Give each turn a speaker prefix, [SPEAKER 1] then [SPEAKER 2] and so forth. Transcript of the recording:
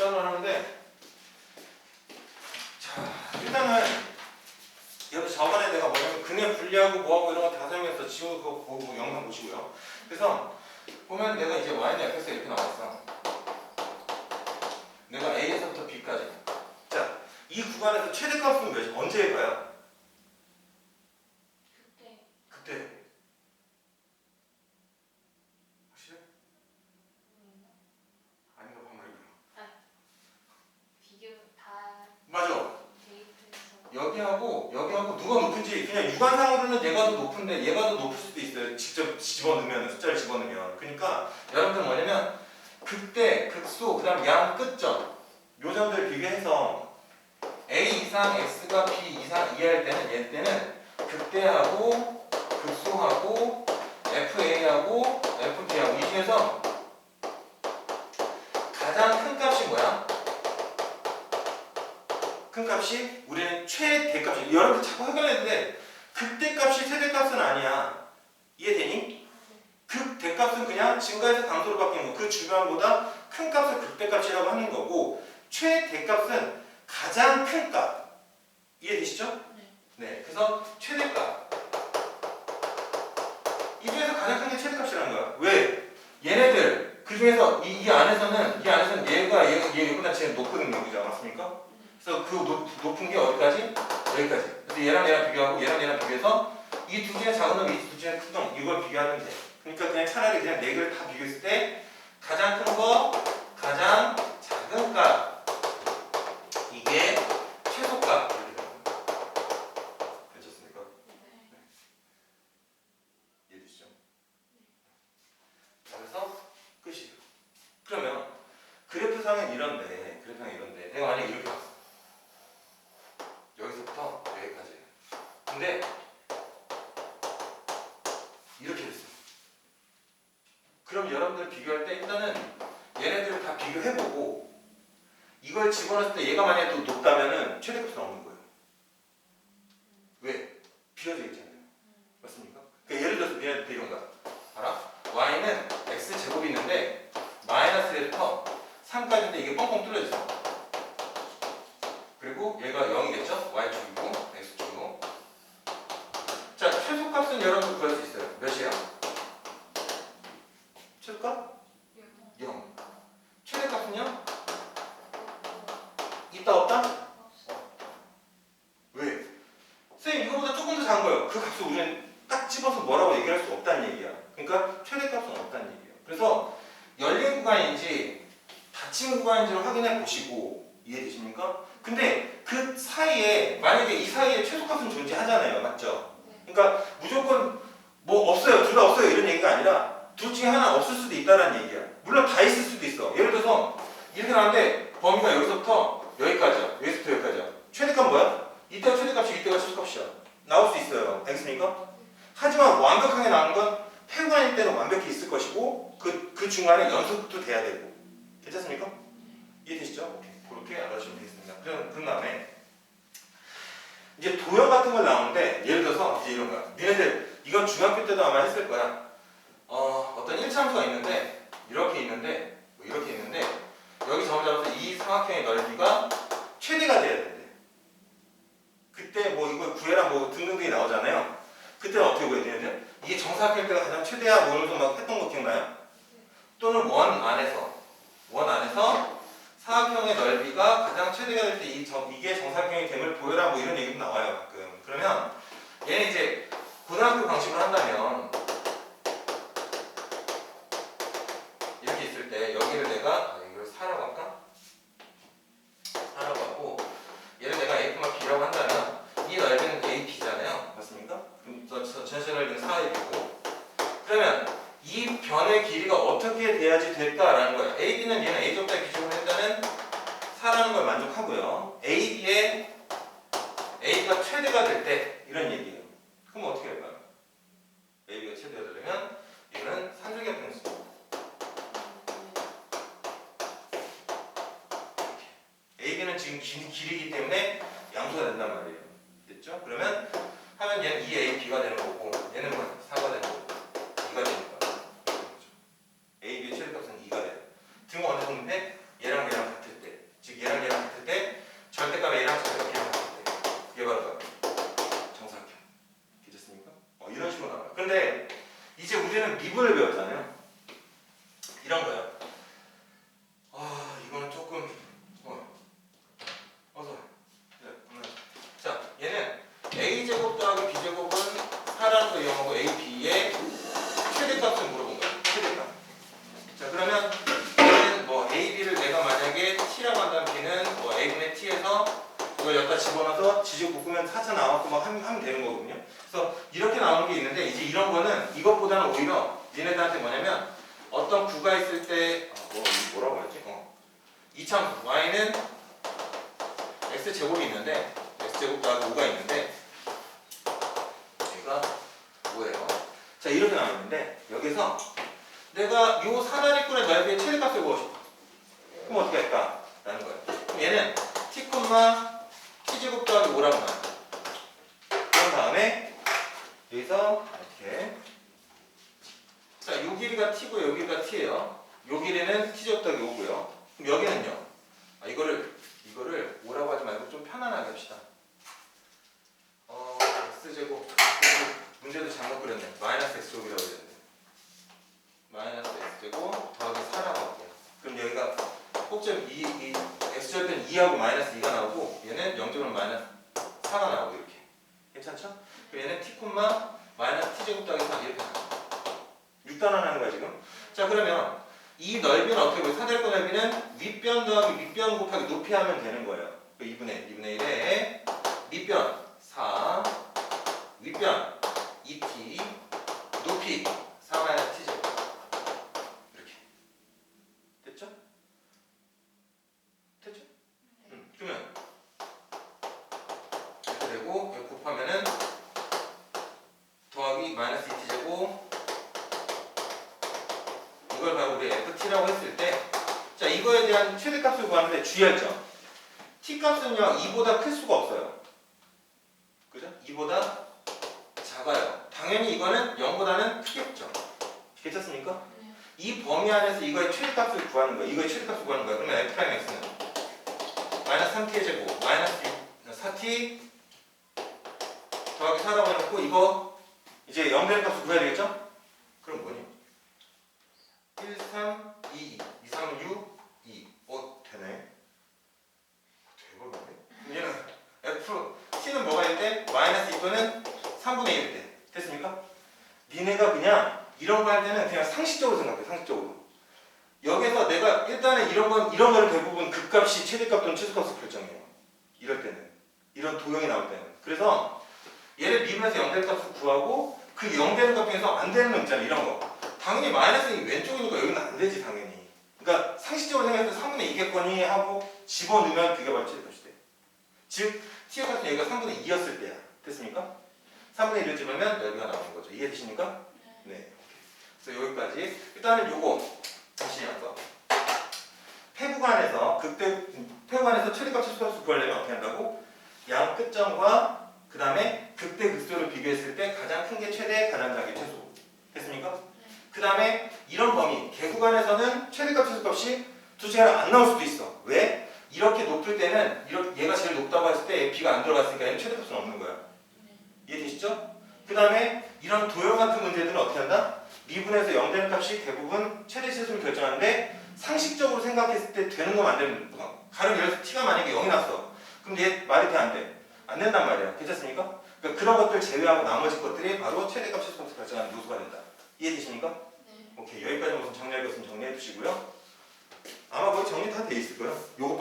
[SPEAKER 1] 시작을 하는데, 자, 일단은 여기 저번에 내가 뭐냐면 근해 분리하고 뭐하고 이런 거 다 설명했어. 지금 그거 보고 영상 보시고요. 그래서 보면 내가 이제 y는 fx 이렇게 나왔어. 내가 a에서부터 b까지. 자, 이 구간에서 최대값은 몇, 언제 해봐요? 그때. 확실해? 아닌가 봐 말이야.
[SPEAKER 2] 비교 다
[SPEAKER 1] 맞아.
[SPEAKER 2] 데이트해서
[SPEAKER 1] 여기하고 누가 높은지 그냥 육안상으로는 얘가 더 높은데 얘가 더 높을 수도 있어요. 직접 집어넣으면 숫자를 집어넣으면. 그러니까 여러분들 뭐냐면 극대, 극소, 그다음 양 끝점 요 점들 비교해서 a 이상 x가 b 이상 이할 때는 얘 때는 극대하고 극소하고 fa하고 fb하고 이 중에서 가장 큰 값이 뭐야? 큰 값이 우리는 최대값이 여러분들 자꾸 헷갈리는데 극대값이 최대값은 아니야. 이해되니? 극대값은 그냥 증가해서 강도로 바뀌는 거. 그 주변보다 큰 값을 극대값이라고 하는 거고 최대값은 가장 큰 값. 이해되시죠? 네. 그래서 최대값. 이 중에서 가장 큰 게 최대값이라는 거야. 왜? 얘네들 그 중에서 이 안에서는 얘가 얘보다 제일 높거든요. 그죠? 맞습니까? 그래서 그 높은 게 어디까지? 여기까지. 그래서 얘랑 비교하고 얘랑 비교해서 이 두 중에 작은 놈, 이 두 중에 큰 놈 이걸 비교하면 돼. 그러니까 그냥 차라리 그냥 네 개를 다 비교했을 때 가장 큰 거, 가장 작은 값 이게 최소값. 괜찮습니까? 이해되시죠? 그래서 끝이에요. 그러면 그래프상은 이런데 내가 만약에 이렇게 봤어. 여기서부터 여기까지. 근데 이렇게 됐어. 그럼 여러분들 비교할 때 일단은 얘네들을 다 비교해보고 이걸 집어넣을 때 얘가 만약에 또 높다면은 최대값이 나오는 거예요. 왜? 비어져 있잖아요. 맞습니까? 그러니까 예를 들어서 얘네들 이런가. 알아? y는 x제곱이 있는데 마이너스 1부터 3까지인데 이게 뻥뻥 뚫려있어. 그리고 얘가 0이겠죠? y축이고 x축이고. 자, 최소값은 여러분 구할 수 있어요. 몇이에요? 최소값? 0. 최대값은요? 있다 없다? 왜? 선생님 이거보다 조금 더 작은 거예요. 그 값을 우리는 딱 집어서 뭐라고 얘기할 수 없다는 얘기야. 그러니까 최대값은 없다는 얘기예요. 그래서 열린 구간인지 닫힌 구간인지를 확인해 보시고 이해되십니까? 근데 그 사이에 만약에 이 사이에 최소값은 존재하잖아요. 맞죠? 그러니까 무조건 뭐 없어요. 둘 다 없어요. 이런 얘기가 아니라 둘 중에 하나 없을 수도 있다는 얘기야. 물론 다 있을 수도 있어. 예를 들어서 이렇게 나왔는데 범위가 여기서부터 여기까지야. 여기서부터 여기까지야. 최대값 뭐야? 이때가 최대값이고 이때가 최소값이야. 나올 수 있어요. 알겠습니까? 하지만 완벽하게 나오는 건 폐구간일 때는 완벽히 있을 것이고 그 중간에 연속도 돼야 되고. 괜찮습니까? 이해되시죠? 오케이. 그렇게 알아주시면 되겠습니다. 그런 다음에 이제 도형 같은 걸 나오는데 예를 들어서 이제 이런 거야. 니네들 이건 중학교 때도 아마 했을 거야. 어떤 1참수가 있는데 이렇게 있는데 여기 점을 잡아서 이 삼각형의 넓이가 최대가 돼야 된대. 그때 뭐 이거 구해라 뭐 등등등이 나오잖아요. 그때는 어떻게 구해야 되는데 이게 정사각형일 때가 가장 최대야 뭐 이러면서 막 했던 거 기억나요? 또는 원 안에서 사각형의 넓이가 가장 최대가 될 때 이게 정사각형이 됨을 보여라 뭐 이런 얘기도 나와요 가끔. 그러면 얘는 이제 고등학교 방식으로 한다면 이렇게 있을 때 여기를 내가 이걸 4라고 할까? 4라고 하고 얘를 내가 a, b라고 한다면 이 넓이는 ab잖아요. 맞습니까? 그럼 전체 넓이는 4ab이고 그러면 이 변의 길이가 어떻게 돼야지 될까라는 거예요. AB는 얘는 A점자 기준으로 했다는 4라는 걸 만족하고요. AB가 최대가 될 때 이런 얘기예요. 그럼 어떻게 할까요? AB가 최대가 되려면 이거는 산술기압 평수. AB는 지금 길이기 때문에 양수가 된단 말이에요. 됐죠? 그러면 하면 얘는 2AB가 되는 거고 얘는 뭐야? 4가 되는 거고 2가 되니까 AB의 최대값은 2가 돼요. 등호 어느 정도인데 얘랑 같을 때 여기다 집어넣어서 지지고 볶으면 4차 나왔고 막 하면 되는 거거든요. 그래서 이렇게 나오는 게 있는데 이제 이런 거는 이것보다는 오히려 니네들한테 뭐냐면 어떤 구가 있을 때 뭐라고 했지? 이차함수 y는 x제곱이 있는데 x제곱 더하기 5가 있는데 얘가 뭐예요? 자 이렇게 나왔는데 여기서 내가 요 사다리꼴의 넓이의 최대값을 구하고 싶어. 그럼 어떻게 할까? 라는 거예요. 그럼 얘는 t, t제곱 더하기 5라고 나와요. 그런 다음에 여기서 이렇게 자, 요 길이가 t고 요 길이가 t예요. 요 길이는 t제곱 더하기 5고요. 그럼 여기는요. 이거를 5라고 하지 말고 좀 편안하게 합시다. x제곱 문제도 잘못 그렸네. 마이너스 x제곱이라고 그랬는데 마이너스 x제곱 더하기 4라고 할게요. 그럼 여기가 꼭점 이 x절편 2하고 마이너스 2가 나오고 얘는 0점은 마이너스 4가 나오고 이렇게 괜찮죠? 그럼 얘는 t, 마이너스 t제곱 더하기 4 이렇게 나와요. 6단원하는 거야 지금. 자 그러면 이 넓이는 어떻게 보여? 사다리꼴 넓이는 윗변 더하기 윗변 곱하기 높이 하면 되는 거예요. 2분의 1에 밑변 4 윗변 2t 높이 4 마이너스 t제곱 이렇게 됐죠? 됐죠? 그러면 이렇게 되고 여기 곱하면은 더하기 마이너스 2t제곱 이걸 바로 우리 ft라고 했을 때 자 이거에 대한 최대값을 구하는데 주의할 점 t값은요 2보다 클 수가 없어요. 그죠? 2보다 작아요. 당연히 이거는 0보다는 크겠죠. 괜찮습니까?
[SPEAKER 2] 네.
[SPEAKER 1] 이 범위 안에서 이거의 최대값을 구하는 거예요. 이거의 최대값을 구하는 거예요. 그러면 f'x는 마이너스 3t의 제곱 마이너스 4t 더하기 4라고 해놓고 이거 이제 0 되는 값을 구해야 되겠죠? 그럼 뭐니? 1, 3, 2, 2, 3, 6, 2 되네. 대박이네. 얘는 f t는 뭐가 일 때? 마이너스 2또는 3분의 1일 때 됐습니까? 니네가 그냥 이런 거 할 때는 그냥 상식적으로 생각해. 상식적으로 여기서 내가 일단은 이런 거는 대부분 극값이 최대값 또는 최소값을 결정해요. 이럴 때는 이런 도형이 나올 때는 그래서 얘를 미분해서 0 되는 값을 구하고 그 0 되는 값 중에서 안 되는 거 있잖아. 이런 거 당연히 마이너스는 왼쪽이니까 여기는 안 되지 당연히. 그러니까 상식적으로 생각해서 3분의 2겠거니 하고 집어넣으면 그게 바로 최대값이 돼. 즉 t의 값은 여기가 3분의 2였을 때야. 됐습니까? 3분의 1을 집으면 넓이가 나오는 거죠. 이해되십니까? 네. 그래서 여기까지 일단은 요거 다시 한번 폐구간에서 폐구간에서 최대값 최소값을 구하려면 어떻게 한다고? 양 끝점과 그 다음에 극대 극소를 비교했을 때 가장 큰 게 최대, 가장 작은 게 최소. 됐습니까? 그 다음에 이런 범위 개구간에서는 최대값 최소값이 둘 중에 하나 안 나올 수도 있어. 왜? 이렇게 높을 때는 얘가 제일 높다고 했을 때 b가 안 들어갔으니까 얘는 최대값은 없는 거야. 이해되시죠? 그 다음에 이런 도형 같은 문제들은 어떻게 한다? 미분에서 0 되는 값이 대부분 최대 최소를 결정하는데 상식적으로 생각했을 때 되는 거 안 되는 거. 가령 예를 들어서 t가 만약에 0이 났어. 그럼 얘 말이 돼 안 돼? 안 된단 말이야. 괜찮습니까? 그러니까 그런 것들 제외하고 나머지 것들이 바로 최대값 최소값을 결정하는 요소가 된다. 이해되십니까?
[SPEAKER 2] 네.
[SPEAKER 1] 오케이 여기까지 무슨 정리할 거 있으면 정리해 두시고요. 아마 거의 정리 다 돼 있을 거예요. 요거